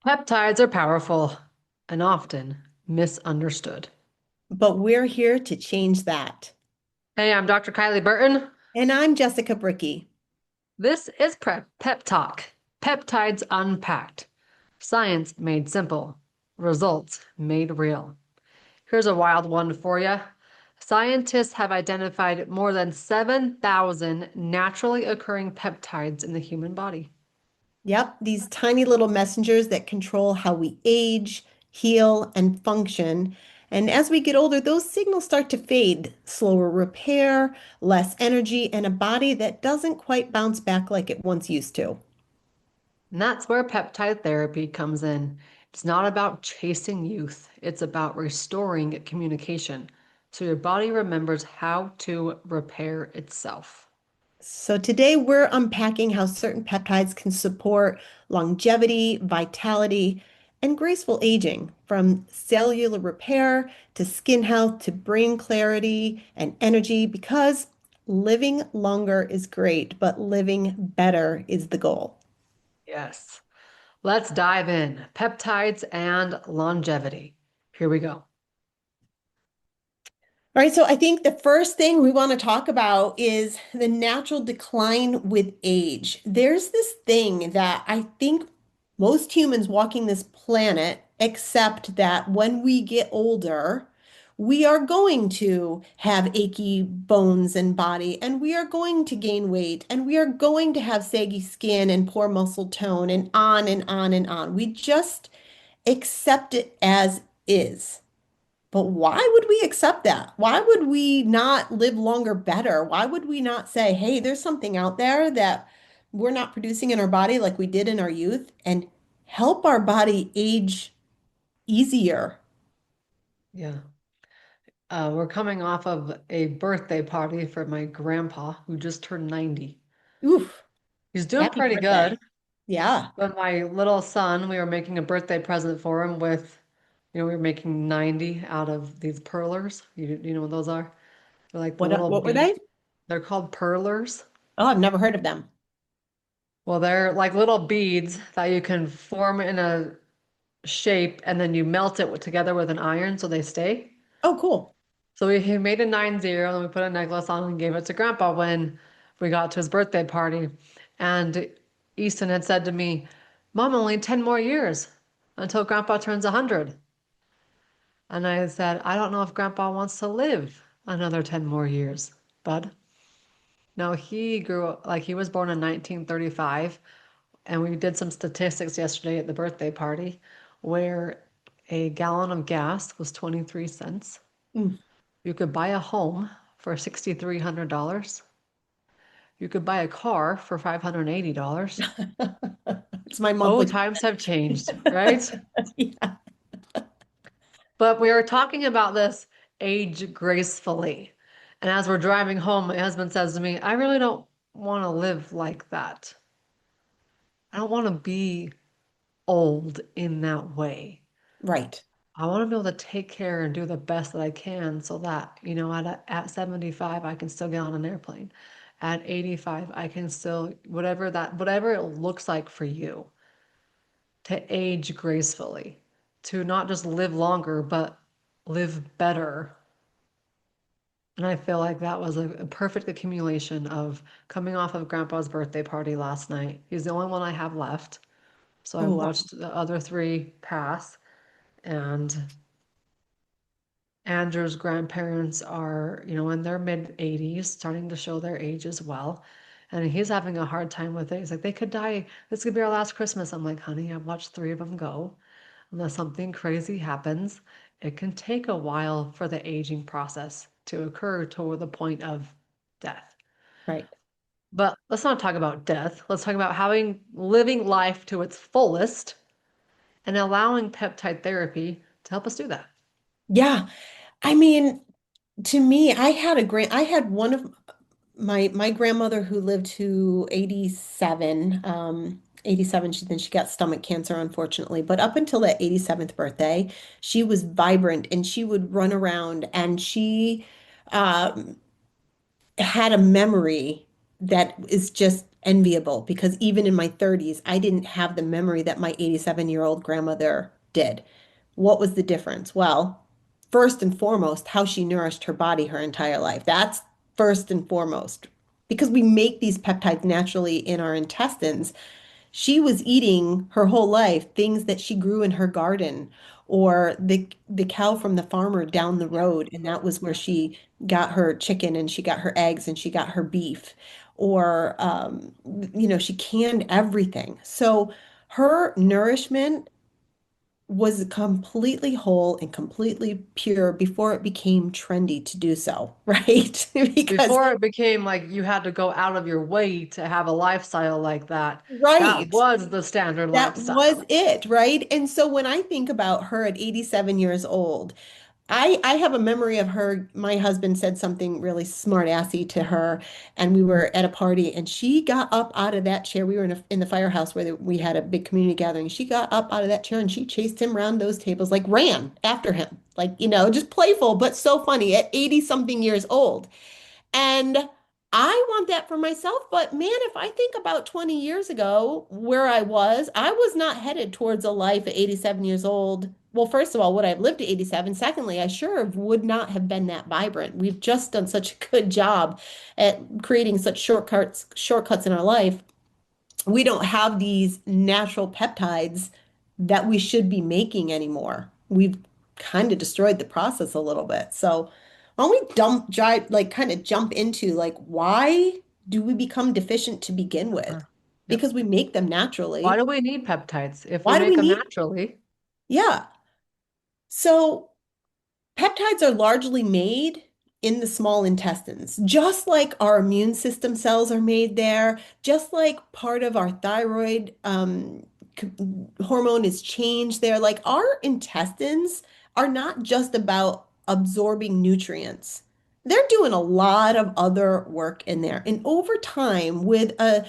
Peptides are powerful and often misunderstood. But we're here to change that. Hey, I'm Dr. Kylie Burton. And I'm Jessica Briecke. This is Pep Talk. Peptides unpacked. Science made simple. Results made real. Here's a wild one for you. Scientists have identified more than 7,000 naturally occurring peptides in the human body. Yep, these tiny little messengers that control how we age, heal, and function. And as we get older, those signals start to fade. Slower repair, less energy, and a body that doesn't quite bounce back like it once used to. And that's where peptide therapy comes in. It's not about chasing youth, it's about restoring communication so your body remembers how to repair itself. So today we're unpacking how certain peptides can support longevity, vitality, and graceful aging, from cellular repair to skin health to brain clarity and energy, because living longer is great, but living better is the goal. Yes. Let's dive in. Peptides and longevity. Here we go. All right, so I think the first thing we want to talk about is the natural decline with age. There's this thing that I think most humans walking this planet accept that when we get older, we are going to have achy bones and body, and we are going to gain weight, and we are going to have saggy skin and poor muscle tone, and on and on and on. We just accept it as is. But why would we accept that? Why would we not live longer better? Why would we not say, hey, there's something out there that we're not producing in our body like we did in our youth and help our body age easier? Yeah. We're coming off of a birthday party for my grandpa who just turned 90. Oof, He's doing happy pretty good. birthday. Yeah. But my little son, we were making a birthday present for him with, we were making 90 out of these perlers. You know what those are? They're like the little What were beads. they? They're called perlers. Oh, I've never heard of them. Well, they're like little beads that you can form in a shape and then you melt it together with an iron so they stay. Oh, cool. So he made a 9-0 and we put a necklace on and gave it to Grandpa when we got to his birthday party. And Easton had said to me, Mom, only 10 more years until Grandpa turns 100. And I said, I don't know if Grandpa wants to live another 10 more years, bud. No, he grew up like he was born in 1935. And we did some statistics yesterday at the birthday party where a gallon of gas was 23 cents. Mm. You could buy a home for $6,300. You could buy a car for $580. It's my Oh, monthly. times have changed, right? Yeah. But we were talking about this age gracefully. And as we're driving home, my husband says to me, I really don't want to live like that. I don't want to be old in that way. Right. I want to be able to take care and do the best that I can so that, at 75, I can still get on an airplane. At 85, I can still, whatever it looks like for you, to age gracefully, to not just live longer, but live better. And I feel like that was a perfect accumulation of coming off of Grandpa's birthday party last night. He's the only one I have left. So I Oh, wow. watched the other three pass, and Andrew's grandparents are, in their mid 80s, starting to show their age as well. And he's having a hard time with it. He's like, they could die. This could be our last Christmas. I'm like, honey, I've watched three of them go. Unless something crazy happens, it can take a while for the aging process to occur toward the point of death. Right. But let's not talk about death. Let's talk about living life to its fullest and allowing peptide therapy to help us do that. Yeah. I mean, to me, I had one of my grandmother who lived to 87, 87, then she got stomach cancer, unfortunately. But up until that 87th birthday, she was vibrant and she would run around and she um, had a memory that is just enviable because even in my 30s, I didn't have the memory that my 87-year-old grandmother did. What was the difference? Well, first and foremost, how she nourished her body her entire life. That's first and foremost. Because we make these peptides naturally in our intestines, she was eating her whole life things that she grew in her garden or the cow from the farmer down the Yep. road, and that was where Yep. she got her chicken and she got her eggs and she got her beef. Or she canned everything. So her nourishment was completely whole and completely pure before it became trendy to do so, right? Because Before it became like you had to go out of your way to have a lifestyle like that, that right. was the standard That was lifestyle. it, right? And so when I think about her at 87 years old, I have a memory of her. My husband said something really smart assy to her, and we were at a party, and she got up out of that chair. We were in the firehouse where we had a big community gathering. She got up out of that chair and she chased him around those tables, like ran after him, like, just playful, but so funny at 80 something years old. And I want that for myself. But man, if I think about 20 years ago where I was not headed towards a life at 87 years old. Well, first of all, would I have lived to 87? Secondly, I sure would not have been that vibrant. We've just done such a good job at creating such shortcuts in our life. We don't have these natural peptides that we should be making anymore. We've kind of destroyed the process a little bit. So why don't we kind of jump into like why do we become deficient to begin with? Sure. Yep. Because we make them Why naturally. do we need peptides if we Why do we make them need? naturally? Yeah. So peptides are largely made in the small intestines, just like our immune system cells are made there, just like part of our thyroid c- hormone is changed there. Like our intestines are not just about absorbing nutrients. They're doing a lot of other work in there. And over time, with a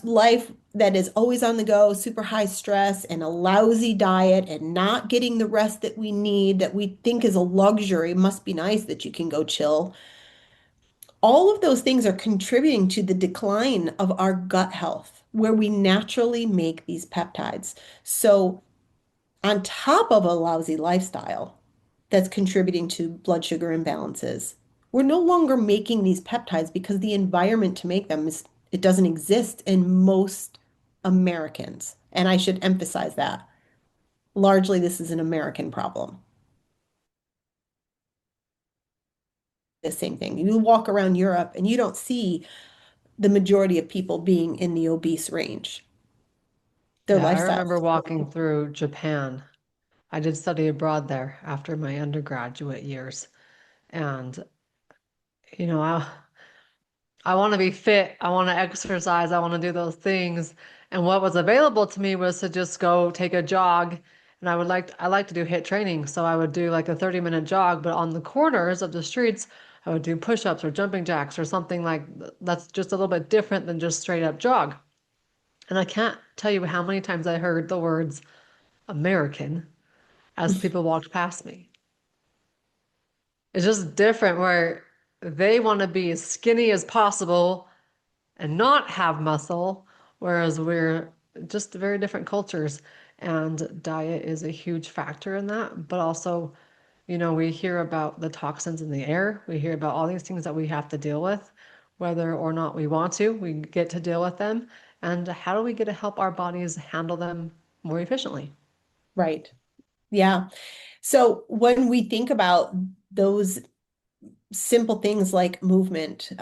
life that is always on the go, super high stress, and a lousy diet, and not getting the rest that we need, that we think is a luxury, must be nice that you can go chill. All of those things are contributing to the decline of our gut health, where we naturally make these peptides. So, on top of a lousy lifestyle that's contributing to blood sugar imbalances, we're no longer making these peptides because the environment to make them it doesn't exist in most Americans. And I should emphasize that. Largely, this is an American problem. The same thing. You walk around Europe and you don't see the majority of people being in the obese range. Their Yeah, I lifestyle. remember walking through Japan. I did study abroad there after my undergraduate years. And, you know, I want to be fit. I want to exercise. I want to do those things. And what was available to me was to just go take a jog. And I like to do HIIT training. So I would do like a 30-minute jog, but on the corners of the streets, I would do push-ups or jumping jacks or something like that's just a little bit different than just straight up jog. And I can't tell you how many times I heard the words American as people walked past me. It's just different where they want to be as skinny as possible and not have muscle, whereas we're just very different cultures. And diet is a huge factor in that. But also, we hear about the toxins in the air. We hear about all these things that we have to deal with, whether or not we want to, we get to deal with them. And how do we get to help our bodies handle them more efficiently? Right. Yeah. So when we think about those simple things like movement,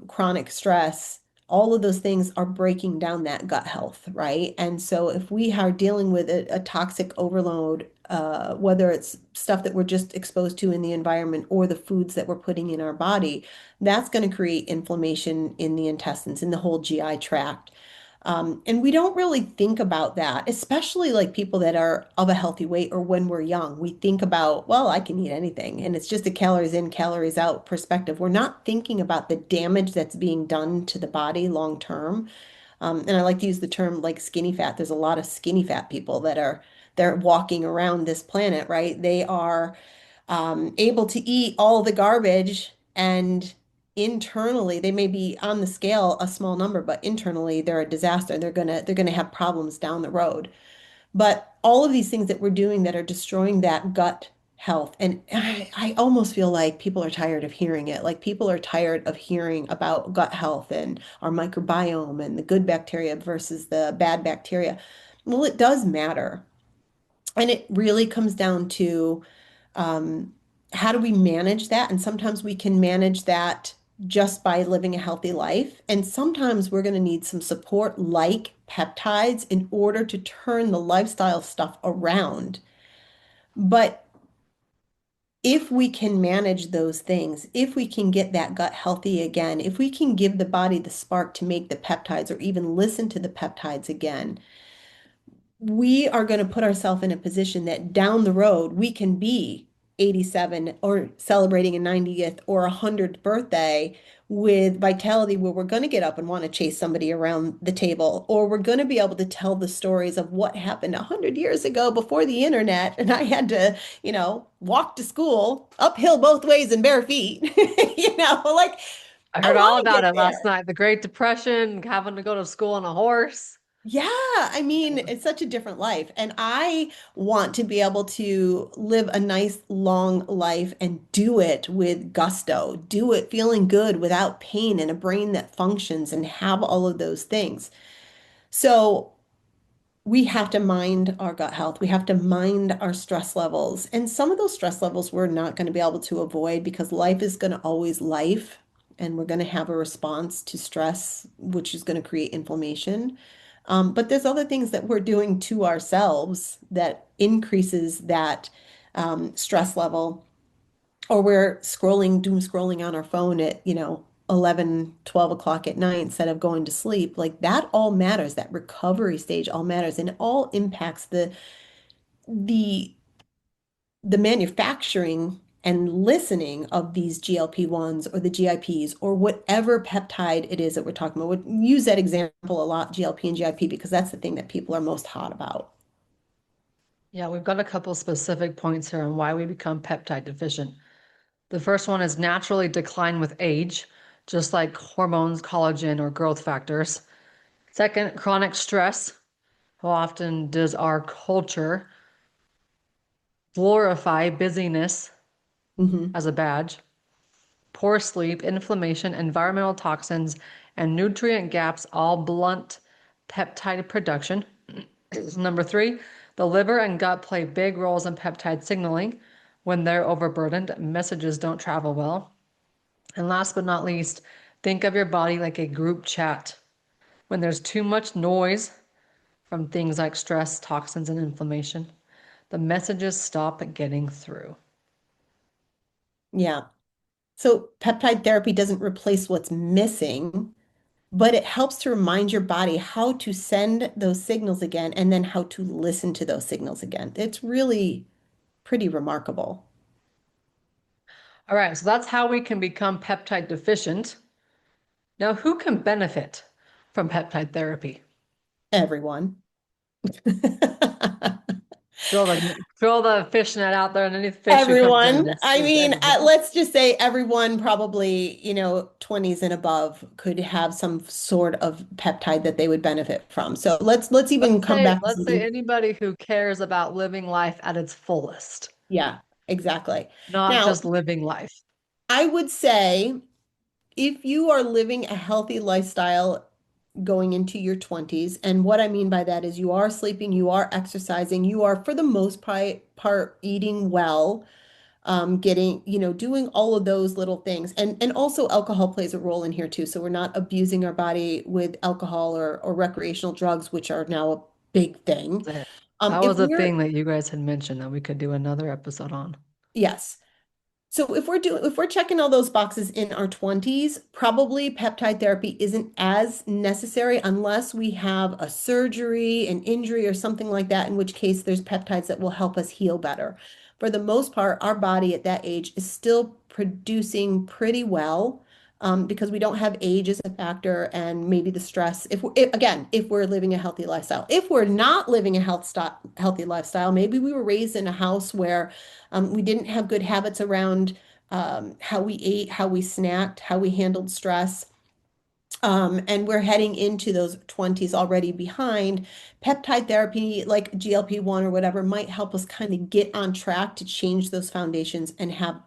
chronic stress, all of those things are breaking down that gut health, right? And so if we are dealing with a toxic overload, whether it's stuff that we're just exposed to in the environment or the foods that we're putting in our body, that's going to create inflammation in the intestines, in the whole GI tract. And we don't really think about that, especially like people that are of a healthy weight or when we're young. We think about, well, I can eat anything, and it's just a calories in, calories out perspective. We're not thinking about the damage that's being done to the body long term. And I like to use the term like skinny fat. There's a lot of skinny fat people that are they're walking around this planet, right? They are able to eat all the garbage and internally they may be on the scale a small number, but internally they're a disaster. They're gonna have problems down the road. But all of these things that we're doing that are destroying that gut health, and I almost feel like people are tired of hearing it. Like people are tired of hearing about gut health and our microbiome and the good bacteria versus the bad bacteria. Well, it does matter. And it really comes down to um, how do we manage that? And sometimes we can manage that just by living a healthy life. And sometimes we're going to need some support like peptides in order to turn the lifestyle stuff around. But if we can manage those things, if we can get that gut healthy again, if we can give the body the spark to make the peptides or even listen to the peptides again, we are going to put ourselves in a position that down the road we can be 87 or celebrating a 90th or a 100th birthday with vitality where we're going to get up and want to chase somebody around the table, or we're going to be able to tell the stories of what happened 100 years ago before the internet and I had to, walk to school uphill both ways in bare feet. Like I I heard all want to about get it last there. night. The Great Depression, having to go to school on a horse. Yeah, I mean, it's such a different life. And I want to be able to live a nice long life and do it with gusto, do it feeling good without pain and a brain that functions and have all of those things. So we have to mind our gut health. We have to mind our stress levels. And some of those stress levels we're not going to be able to avoid because life is going to always life. And we're going to have a response to stress, which is going to create inflammation. But there's other things that we're doing to ourselves that increases that stress level, or we're doom scrolling on our phone at, 11, 12 o'clock at night instead of going to sleep. Like that all matters. That recovery stage all matters, and it all impacts the the manufacturing and listening of these GLP-1s or the GIPs or whatever peptide it is that we're talking about. We use that example a lot, GLP and GIP, because that's the thing that people are most hot about. Yeah, we've got a couple specific points here on why we become peptide deficient. The first one is naturally decline with age, just like hormones, collagen, or growth factors. Second, chronic stress. How often does our culture glorify busyness Hmm. as a badge? Poor sleep, inflammation, environmental toxins, and nutrient gaps all blunt peptide production. Number three, the liver and gut play big roles in peptide signaling. When they're overburdened, messages don't travel well. And last but not least, think of your body like a group chat. When there's too much noise from things like stress, toxins, and inflammation, the messages stop getting through. Yeah. So peptide therapy doesn't replace what's missing, but it helps to remind your body how to send those signals again and then how to listen to those signals again. It's really pretty remarkable. All right, so that's how we can become peptide deficient. Now, who can benefit from peptide therapy? Everyone. Throw the fishnet out there, and any fish who comes in Everyone. is, I is mean, everybody. let's just say everyone probably, 20s and above could have some sort of peptide that they would benefit from. So let's even Let's come say back to let's say something. anybody who cares about living life at its fullest, Yeah, exactly. not Now, just living life. I would say if you are living a healthy lifestyle going into your 20s, and what I mean by that is you are sleeping, you are exercising, you are for the most part eating well, getting, doing all of those little things. And also alcohol plays a role in here too. So we're not abusing our body with alcohol or recreational drugs, which are now a big thing. That If was a we're, thing that you guys had mentioned that we could do another episode on. yes. So if we're checking all those boxes in our 20s, probably peptide therapy isn't as necessary unless we have a surgery, an injury, or something like that, in which case there's peptides that will help us heal better. For the most part, our body at that age is still producing pretty well, because we don't have age as a factor and maybe the stress. Again, if we're living a healthy lifestyle. If we're not living a healthy lifestyle, maybe we were raised in a house where we didn't have good habits around how we ate, how we snacked, how we handled stress. And we're heading into those 20s already behind. Peptide therapy, like GLP-1 or whatever, might help us kind of get on track to change those foundations and have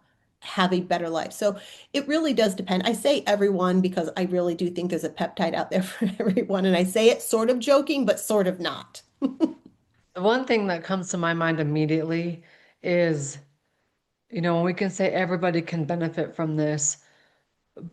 a better life. So it really does depend. I say everyone because I really do think there's a peptide out there for everyone. And I say it sort of joking, but sort of not. The one thing that comes to my mind immediately is, when we can say everybody can benefit from this,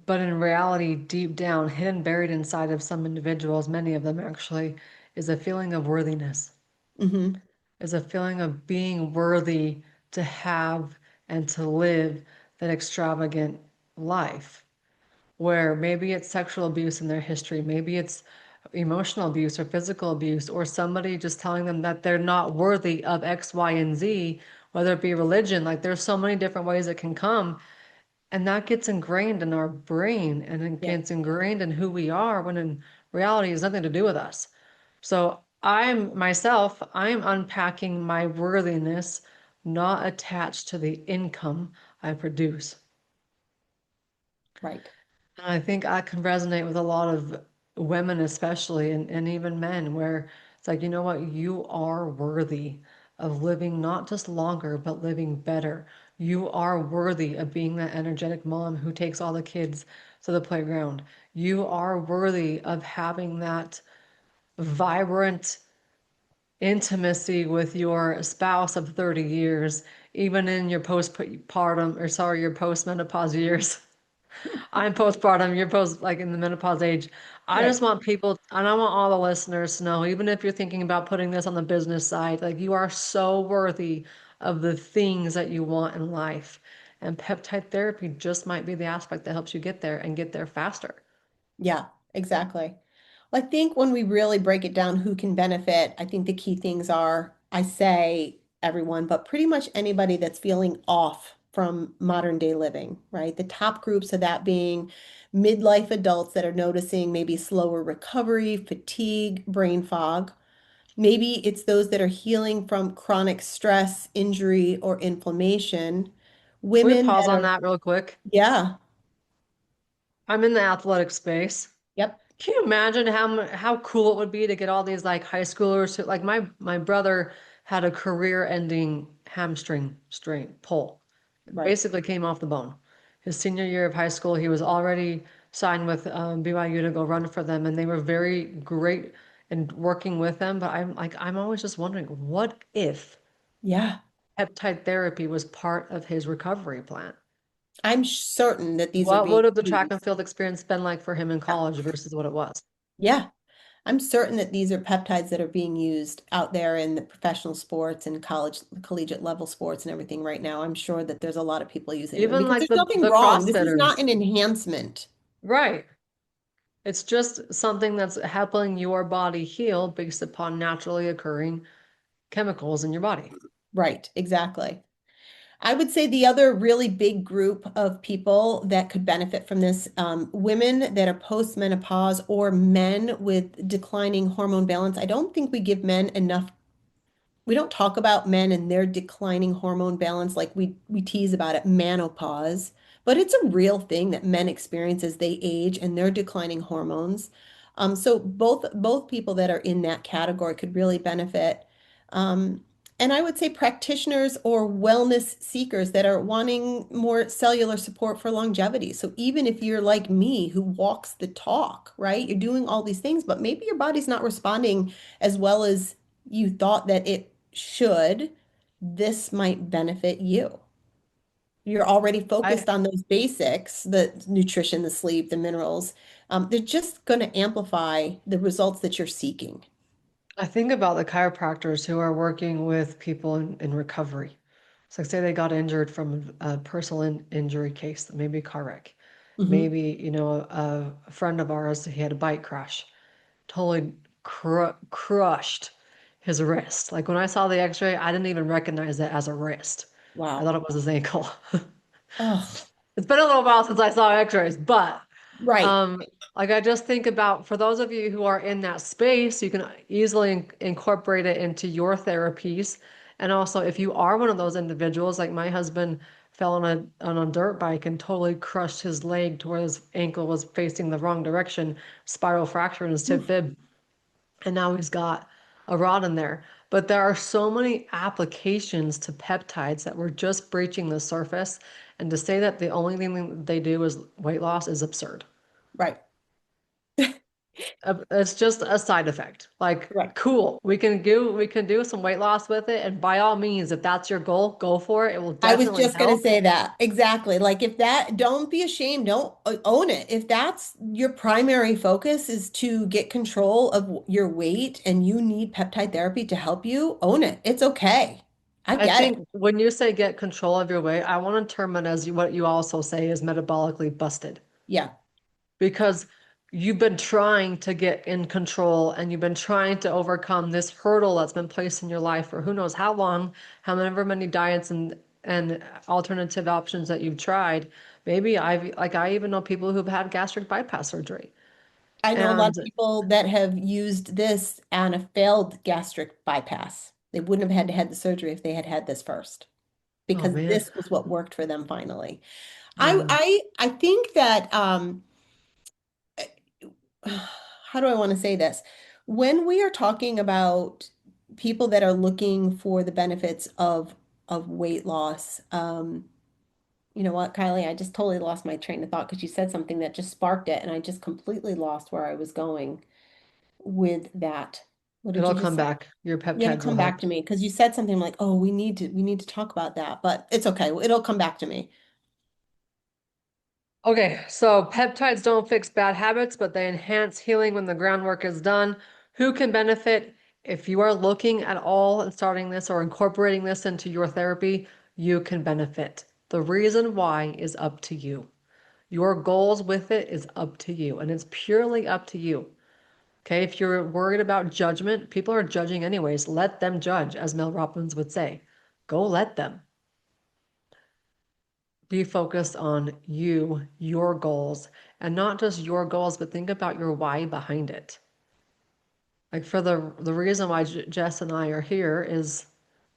but in reality, deep down, hidden, buried inside of some individuals, many of them actually, is a feeling of worthiness, Hmm. is a feeling of being worthy to have and to live that extravagant life, where maybe it's sexual abuse in their history, maybe it's emotional abuse or physical abuse, or somebody just telling them that they're not worthy of X, Y, and Z, whether it be religion. Like there's so many different ways it can come. And that gets ingrained in our brain and it Yeah, gets ingrained in who we are when in reality it has nothing to do with us. So I'm unpacking my worthiness, not attached to the income I produce. right. And I think I can resonate with a lot of women, especially, and even men, where it's like, you know what, you are worthy of living not just longer, but living better. You are worthy of being that energetic mom who takes all the kids to the playground. You are worthy of having that vibrant intimacy with your spouse of 30 years, even in your postpartum, or sorry, your postmenopause years. I'm postpartum, you're post like in the menopause age. I Right. just want people, and I want all the listeners to know, even if you're thinking about putting this on the business side, like you are so worthy of the things that you want in life. And peptide therapy just might be the aspect that helps you get there and get there faster. Yeah, exactly. Well, I think when we really break it down, who can benefit, I think the key things are, I say everyone, but pretty much anybody that's feeling off from modern day living, right? The top groups of that being midlife adults that are noticing maybe slower recovery, fatigue, brain fog. Maybe it's those that are healing from chronic stress, injury, or inflammation. Can we Women pause that on are, that real quick? yeah, I'm in the athletic space. yep, Can you imagine how cool it would be to get all these like high schoolers who like my brother had a career-ending hamstring strain pull. right. Basically came off the bone. His senior year of high school, he was already signed with BYU to go run for them, and they were very great in working with them. But I'm always just wondering, what if Yeah. peptide therapy was part of his recovery plan? I'm certain that these are What being would have the track and used. field experience been like for him in Yeah. college versus what it was? Yeah. I'm certain that these are peptides that are being used out there in the professional sports and collegiate level sports and everything right now. I'm sure that there's a lot of people using them Even because like there's the nothing the wrong. This is not CrossFitters, an enhancement. right? It's just something that's helping your body heal based upon naturally occurring chemicals in your body. Right, exactly. I would say the other really big group of people that could benefit from this, women that are postmenopause or men with declining hormone balance. I don't think we give men enough. We don't talk about men and their declining hormone balance like we tease about it, menopause, but it's a real thing that men experience as they age and their declining hormones. So both people that are in that category could really benefit. Um, and I would say practitioners or wellness seekers that are wanting more cellular support for longevity. So even if you're like me, who walks the talk, right? You're doing all these things, but maybe your body's not responding as well as you thought that it should, this might benefit you. You're already I focused on those basics, the nutrition, the sleep, the minerals. They're just going to amplify the results that you're seeking. I think about the chiropractors who are working with people in recovery. So like say they got injured from a personal injury case, maybe a car wreck. Hmm. Maybe, a friend of ours, he had a bike crash, totally crushed his wrist. Like when I saw the x-ray, I didn't even recognize that as a wrist. I Wow. thought it was his ankle. Oh, It's been a little while since I saw x-rays, but right. um, like I just think about for those of you who are in that space, you can easily incorporate it into your therapies. And also, if you are one of those individuals, like my husband fell on a dirt bike and totally crushed his leg to where his ankle was facing the wrong direction, spiral fracture in his tib Oof. fib, and now he's got a rod in there. But there are so many applications to peptides that we're just breaching the surface, and to say that the only thing they do is weight loss is absurd. Right. It's just a side effect. Like, Right. cool, we can do some weight loss with it, and by all means, if that's your goal, go for it. It will I was definitely just going to help. say that. Exactly. Like if that, don't be ashamed. Don't own it. If that's your primary focus is to get control of your weight and you need peptide therapy to help you, own it. It's okay. I I get it. think when you say get control of your weight, I want to term it as what you also say is metabolically busted. Yeah. Because you've been trying to get in control and you've been trying to overcome this hurdle that's been placed in your life for who knows how long, however many diets and alternative options that you've tried. Maybe I even know people who've had gastric bypass surgery. I know a lot And of people that have used this on a failed gastric bypass. They wouldn't have had to have the surgery if they had had this first oh because man, this was what worked for them finally. I know. I think that how do I want to say this? When we are talking about people that are looking for the benefits of weight loss, you know what, Kylie, I just totally lost my train of thought because you said something that just sparked it, and I just completely lost where I was going with that. What did It'll you just come say? back. Your It'll peptides will come back help. to me because you said something like, "Oh, we need to talk about that," but it's okay. It'll come back to me. Okay, so peptides don't fix bad habits, but they enhance healing when the groundwork is done. Who can benefit? If you are looking at all and starting this or incorporating this into your therapy, you can benefit. The reason why is up to you. Your goals with it is up to you, and it's purely up to you. Okay, if you're worried about judgment, people are judging anyways. Let them judge, as Mel Robbins would say. Go let them. Be focused on you, your goals, and not just your goals, but think about your why behind it. Like for the reason why Jess and I are here is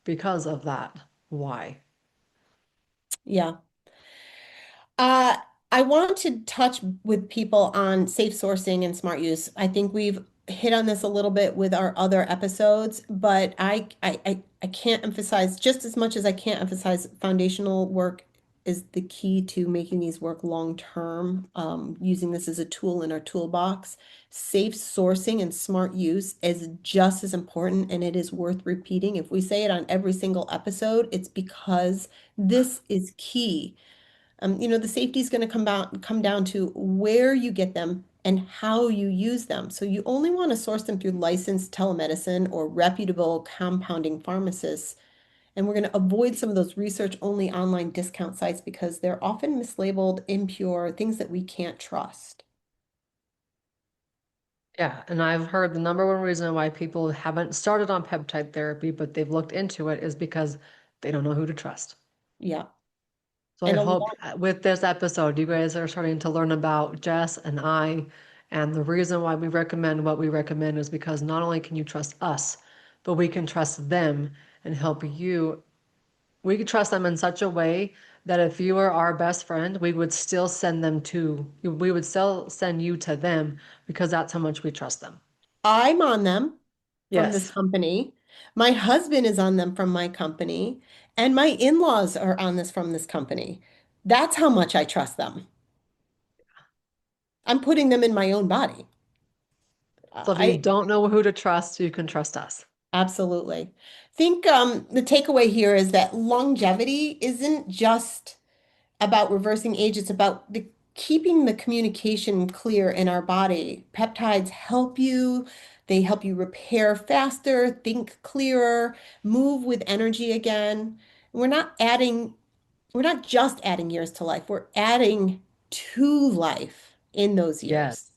because of that why. Yeah. Uh, I want to touch with people on safe sourcing and smart use. I think we've hit on this a little bit with our other episodes, but I can't emphasize just as much as I can't emphasize foundational work is the key to making these work long term. Using this as a tool in our toolbox. Safe sourcing and smart use is just as important, and it is worth repeating. If we say it on every single episode, it's because this is key. The safety is going to come down to where you get them and how you use them. So you only want to source them through licensed telemedicine or reputable compounding pharmacists. And we're going to avoid some of those research only online discount sites because they're often mislabeled, impure, things that we can't trust. Yeah, and I've heard the number one reason why people haven't started on peptide therapy, but they've looked into it is because they don't know who to trust. Yeah. So I And a hope lot, with this episode, you guys are starting to learn about Jess and I. And the reason why we recommend what we recommend is because not only can you trust us, but we can trust them and help you. We can trust them in such a way that if you were our best friend, we would still send you to them because that's how much we trust them. I'm on them from this Yes. company. My husband is on them from my company, and my in-laws are on this from this company. That's how much I trust them. I'm putting them in my own body. So if you I don't know who to trust, you can trust us. absolutely think the takeaway here is that longevity isn't just about reversing age, it's about keeping the communication clear in our body. Peptides help you, they help you repair faster, think clearer, move with energy again. We're not just adding years to life, we're adding to life in those Yes. years.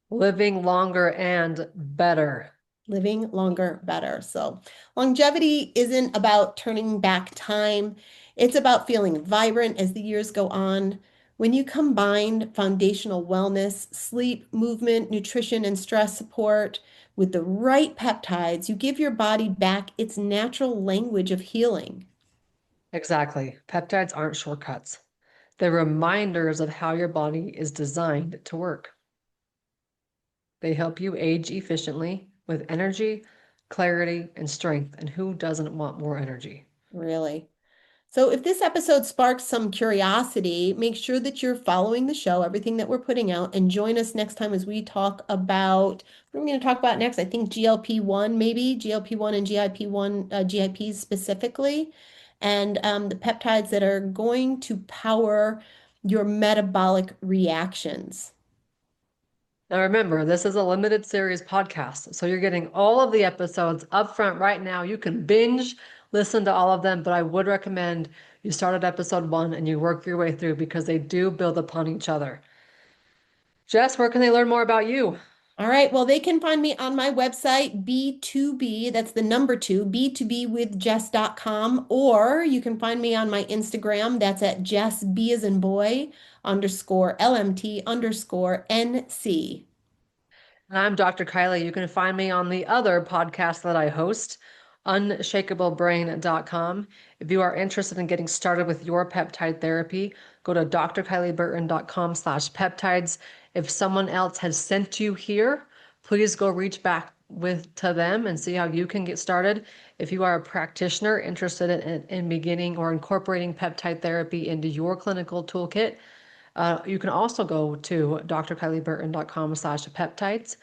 Living longer and better. Living longer, better. So, longevity isn't about turning back time, it's about feeling vibrant as the years go on. When you combine foundational wellness, sleep, movement, nutrition, and stress support with the right peptides, you give your body back its natural language of healing. Exactly. Peptides aren't shortcuts. They're reminders of how your body is designed to work. They help you age efficiently with energy, clarity, and strength. And who doesn't want more energy? Really. So if this episode sparks some curiosity, make sure that you're following the show, everything that we're putting out, and join us next time as we talk about what are we going to talk about next? I think GLP-1, maybe GLP-1 and GIP-1, GIPs specifically, and the peptides that are going to power your metabolic reactions. Now remember, this is a limited series podcast, so you're getting all of the episodes up front right now. You can binge listen to all of them, but I would recommend you start at episode 1 and you work your way through because they do build upon each other. Jess, where can they learn more about you? All right. Well, they can find me on my website, B2B, that's the number two, B2BwithJess.com, or you can find me on my Instagram, that's at Jess B as in boy underscore LMT underscore NC. And I'm Dr. Kylie. You can find me on the other podcast that I host, unshakablebrain.com. If you are interested in getting started with your peptide therapy, go to drkylieburton.com/peptides. If someone else has sent you here, please go reach back to them and see how you can get started. If you are a practitioner interested in beginning or incorporating peptide therapy into your clinical toolkit, you can also go to drkylieburton.com/peptides.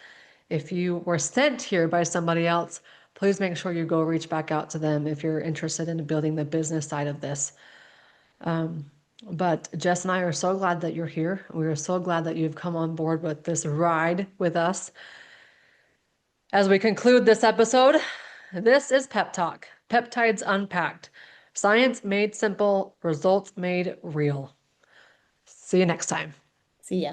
If you were sent here by somebody else, please make sure you go reach back out to them if you're interested in building the business side of this. But Jess and I are so glad that you're here. We are so glad that you've come on board with this ride with us. As we conclude this episode, this is Pep Talk, Peptides Unpacked. Science made simple, results made real. See you next time. See ya.